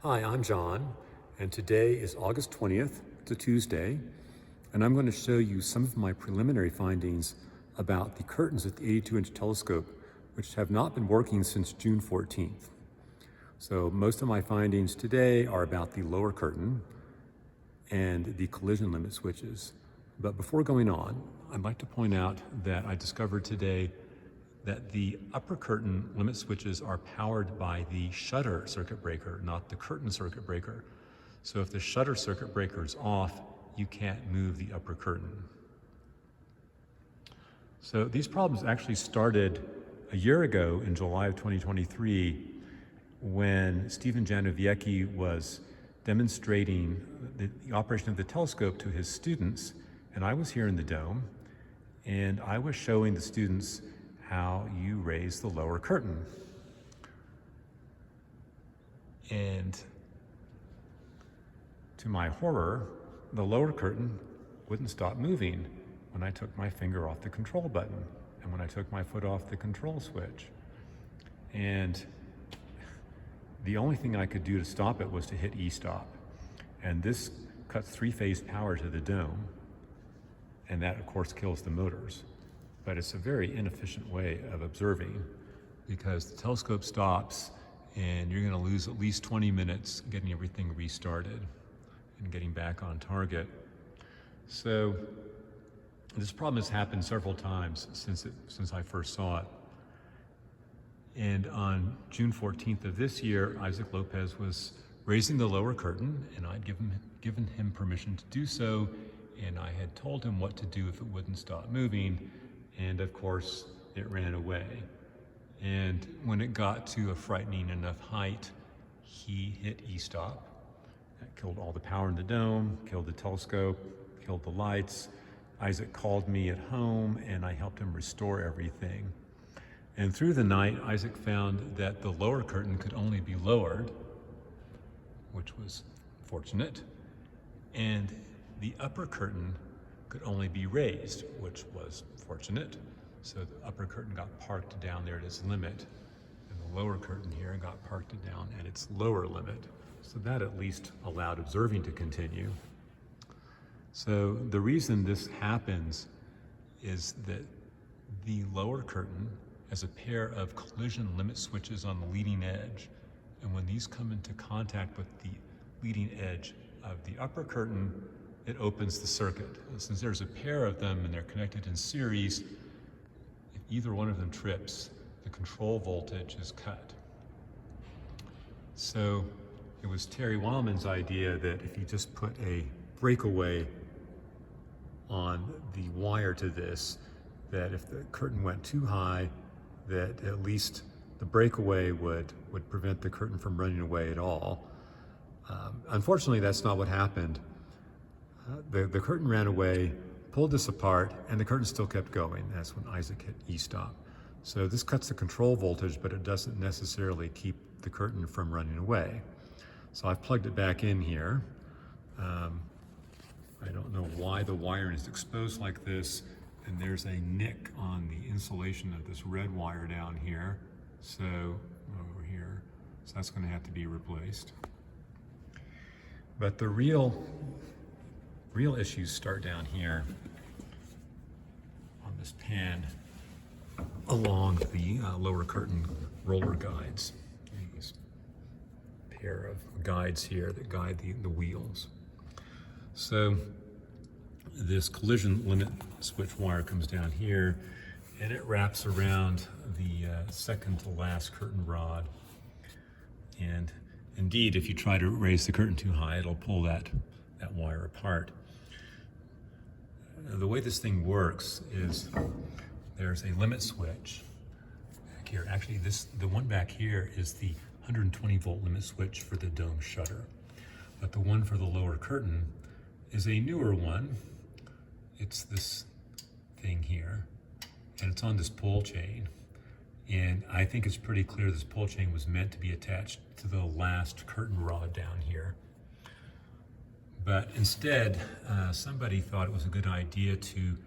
Hi, I'm John, and today is August 20th. It's a Tuesday, and I'm going to show you some of my preliminary findings about the curtains at the 82-inch telescope, which have not been working since June 14th. So most of my findings today are about the lower curtain and the collision limit switches. But before going on, I'd like to point out that I discovered today that the upper curtain limit switches are powered by the shutter circuit breaker, not the curtain circuit breaker. So if the shutter circuit breaker is off, you can't move the upper curtain. So these problems actually started a year ago in July of 2023 when Stephen Janowiecki was demonstrating the operation of the telescope to his students, and I was here in the dome, and I was showing the students how you raise the lower curtain. And to my horror, the lower curtain wouldn't stop moving when I took my finger off the control button and when I took my foot off the control switch. And the only thing I could do to stop it was to hit E-stop. And this cuts three-phase power to the dome, and that of course kills the motors. But it's a very inefficient way of observing because the telescope stops and you're going to lose at least 20 minutes getting everything restarted and getting back on target. So this problem has happened several times since I first saw it. And on June 14th of this year, Isaac Lopez was raising the lower curtain, and I'd given him permission to do so, and I had told him what to do if it wouldn't stop moving. And of course, it ran away. And when it got to a frightening enough height, he hit E-stop. That killed all the power in the dome, killed the telescope, killed the lights. Isaac called me at home, and I helped him restore everything. And through the night, Isaac found that the lower curtain could only be lowered, which was fortunate, and the upper curtain could only be raised, which was fortunate. So the upper curtain got parked down there at its limit, and the lower curtain here got parked down at its lower limit. So that at least allowed observing to continue. So the reason this happens is that the lower curtain has a pair of collision limit switches on the leading edge, and when these come into contact with the leading edge of the upper curtain, it opens the circuit. And since there's a pair of them and they're connected in series, if either one of them trips, the control voltage is cut. So it was Terry Wildman's idea that if you just put a breakaway on the wire to this, that if the curtain went too high, that at least the breakaway would prevent the curtain from running away at all. Unfortunately, that's not what happened. The curtain ran away, pulled this apart, and the curtain still kept going. That's when Isaac hit E-stop. So this cuts the control voltage, but it doesn't necessarily keep the curtain from running away. So I've plugged it back in here. I don't know why the wiring is exposed like this, and there's a nick on the insulation of this red wire down here. So over here, so that's going to have to be replaced. But the real issues start down here on this pan along the lower curtain roller guides. These pair of guides here that guide the wheels. So this collision limit switch wire comes down here and it wraps around the second to last curtain rod. And indeed, if you try to raise the curtain too high, it'll pull that wire apart. The way this thing works is there's a limit switch back here. Actually, the one back here is the 120 volt limit switch for the dome shutter. But the one for the lower curtain is a newer one. It's this thing here, and it's on this pull chain. And I think it's pretty clear this pull chain was meant to be attached to the last curtain rod down here. But instead, somebody thought it was a good idea to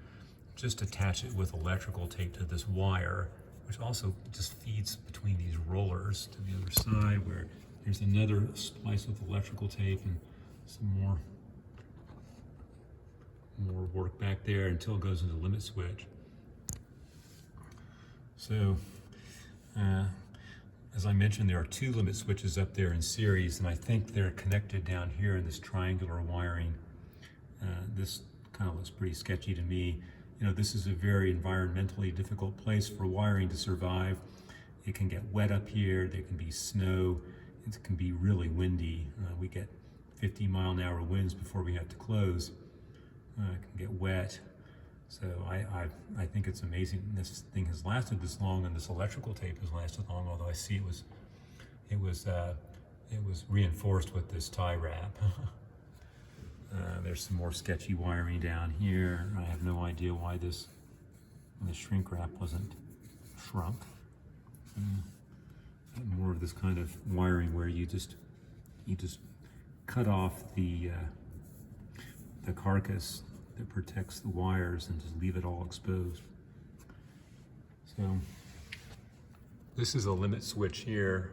just attach it with electrical tape to this wire, which also just feeds between these rollers to the other side where There's another splice with electrical tape and some more work back there until it goes into the limit switch. So, as I mentioned, there are 2 limit switches up there in series, and I think they're connected down here in this triangular wiring. This kind of looks pretty sketchy to me. You know, this is a very environmentally difficult place for wiring to survive. It can get wet up here, there can be snow, it can be really windy. We get 50-mile-an-hour winds before we have to close. It can get wet. So I think it's amazing this thing has lasted this long, and this electrical tape has lasted long, although I see it was reinforced with this tie wrap. There's some more sketchy wiring down here. I have no idea why this shrink wrap wasn't shrunk. More of this kind of wiring where you just cut off the carcass that protects the wires and just leave it all exposed. So this is a limit switch here.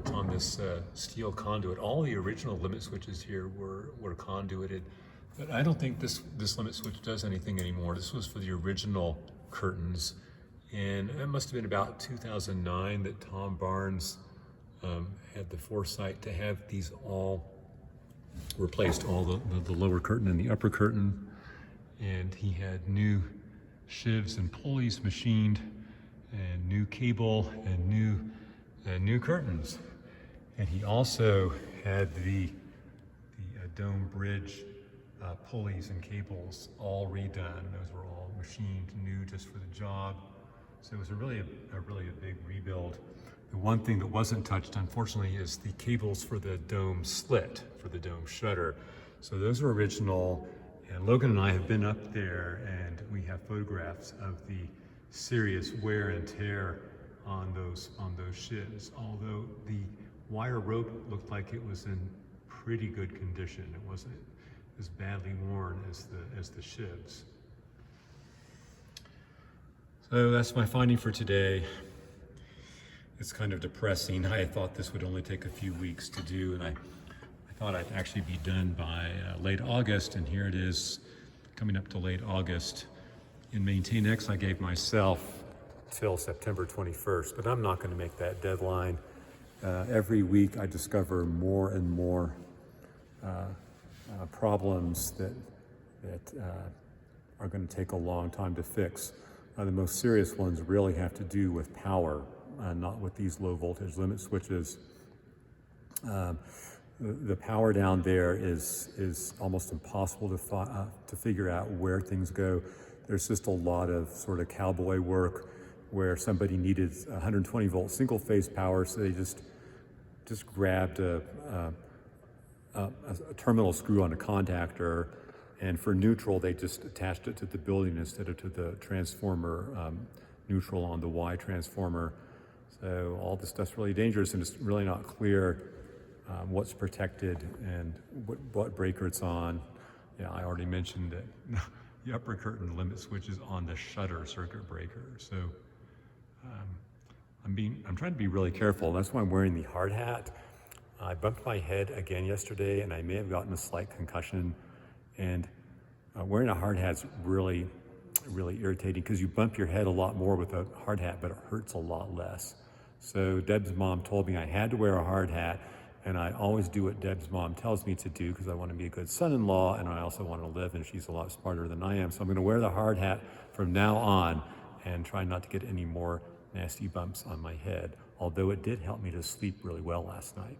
It's on this steel conduit. All the original limit switches here were conduited, but I don't think this limit switch does anything anymore. This was for the original curtains, and it must have been about 2009 that Tom Barnes had the foresight to have these all replaced, all the lower curtain and the upper curtain, and he had new shivs and pulleys machined, and new cable and new curtains. And he also had the dome bridge pulleys and cables all redone. Those were all machined new just for the job. So it was really a big rebuild. The one thing that wasn't touched, unfortunately, is the cables for the dome slit, for the dome shutter. So those are original, and Logan and I have been up there, and we have photographs of the serious wear and tear on those shivs. Although the wire rope looked like it was in pretty good condition. It wasn't as badly worn as the shivs. So that's my finding for today. It's kind of depressing. I thought this would only take a few weeks to do, and I thought I'd actually be done by late August, and here it is coming up to late August. In MaintainX, I gave myself till September 21st, but I'm not going to make that deadline. Every week I discover more and more problems that are going to take a long time to fix. The most serious ones really have to do with power, not with these low voltage limit switches. The power down there is almost impossible to figure out where things go. There's just a lot of sort of cowboy work where somebody needed 120 volt single phase power, so they just grabbed a terminal screw on a contactor, and for neutral they just attached it to the building instead of to the transformer neutral on the Y transformer. So all this stuff's really dangerous, and it's really not clear what's protected and what breaker it's on. Yeah, I already mentioned that the upper curtain limit switch is on the shutter circuit breaker. So I'm trying to be really careful. That's why I'm wearing the hard hat. I bumped my head again yesterday, and I may have gotten a slight concussion. And wearing a hard hat's really irritating because you bump your head a lot more with a hard hat, but it hurts a lot less. So Deb's mom told me I had to wear a hard hat, and I always do what Deb's mom tells me to do because I want to be a good son-in-law, and I also want to live, and she's a lot smarter than I am. So I'm going to wear the hard hat from now on and try not to get any more nasty bumps on my head, although it did help me to sleep really well last night.